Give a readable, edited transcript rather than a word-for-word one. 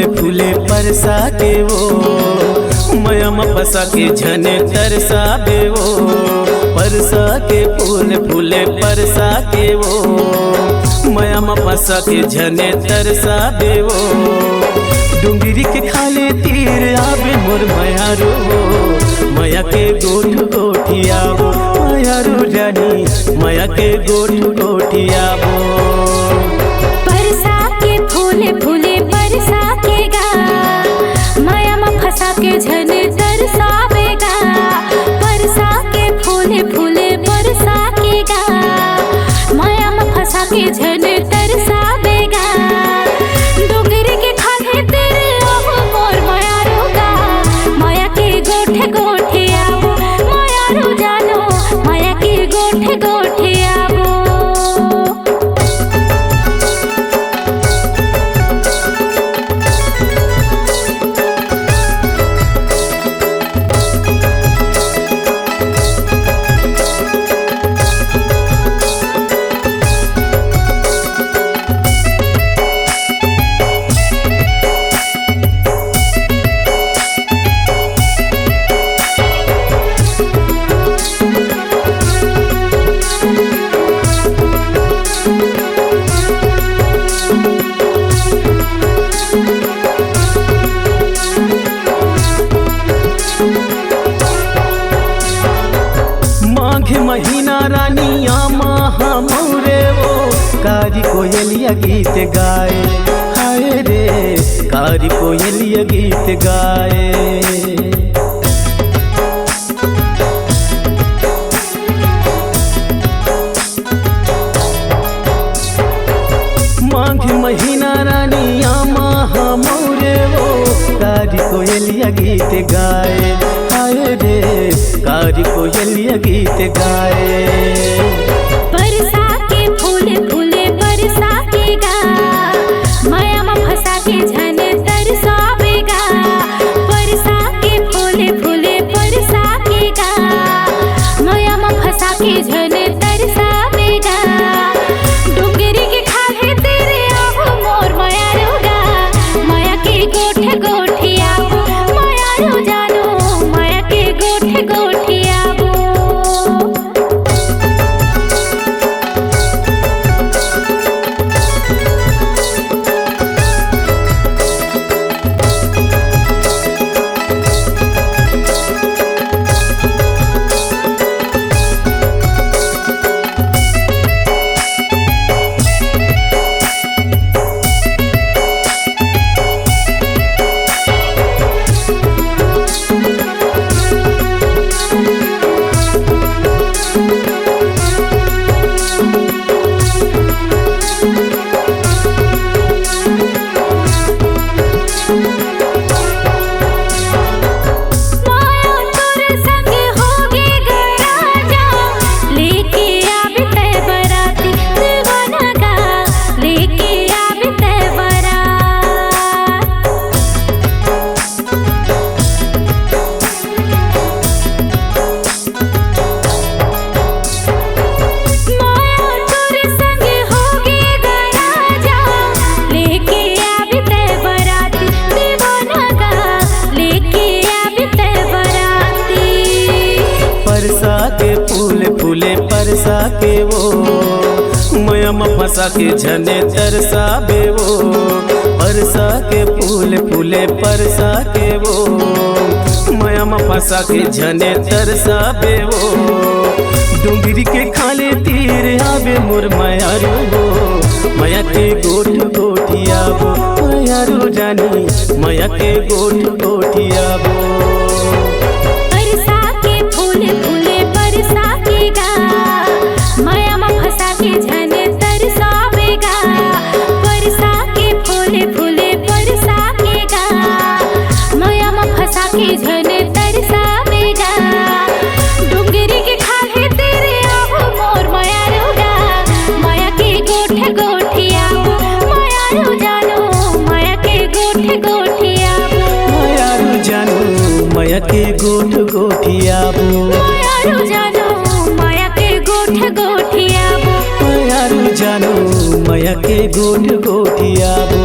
फूले फूले परसा के वो मयम फसा के झने तरसाबे वो परसा के फूले फूले परसा के वो मयम फसा के झने तरसाबे वो डुंगरी के खाले तीर आबे मोर मयारो मया के गोठ गोठियाबो मयारो जानी मया के गोठ गोठियाबो परसा के फूले फूले परसा के गा माया में फंसा के झने तरसावेगा परसा के फूले फूले परसा के गा माया में फंसा के झने तरसावेगा डोंगरी के खाले तेरे ओह मोर माया रोगा माया के गोठे गोठे आवो माया रो जानो माया के गोठे गोठे आवो। महीना रानिया महा मौरे वो कारी कोयलिया गीत गाए हाय रे कारी कोयलिया गीत गाए माघ महीना रानिया महा मौरे वो कारी कोयलिया गीत गाए हाय रे कारी कोयलिया गीत गाए परसा के फूले फूले परसा के गा माया में फंसा के झने तरसावेगा परसा के फूले फूले परसा के गा माया में फंसा के झने तरसावेगा डोंगरी के खाले तेरे आओ मोर माया रोगा माया के गोठे गोठे आओ माया रो जानो माया के गोठे गोठे आवो। फूले परसा के वो मयम फंसा के झने तरसाबे वो परसा के फूले फूले परसा के वो मयम फंसा के झने तरसाबे वो डुंगरी के खाले तीर आबे मोर मयारो मया के गोठ गोठियाबो मयारो जानी मया के गोठ गोठियाबो माया में फंसा के झने तरसावेगा परसा के फूले फूले परसा के गा माया में फंसा के झने तरसावेगा डोंगरी के खाले तेरे आओ मोर माया रोगा माया के गोठे गोठे आवो माया रो जानो माया के गोठे गोठे आवो माया रो जानो माया के गोठ गोठियाबो माया रो जानो माया के गोठे गोठे आवो माया रो जानो माया के गोठ गोठियाबो।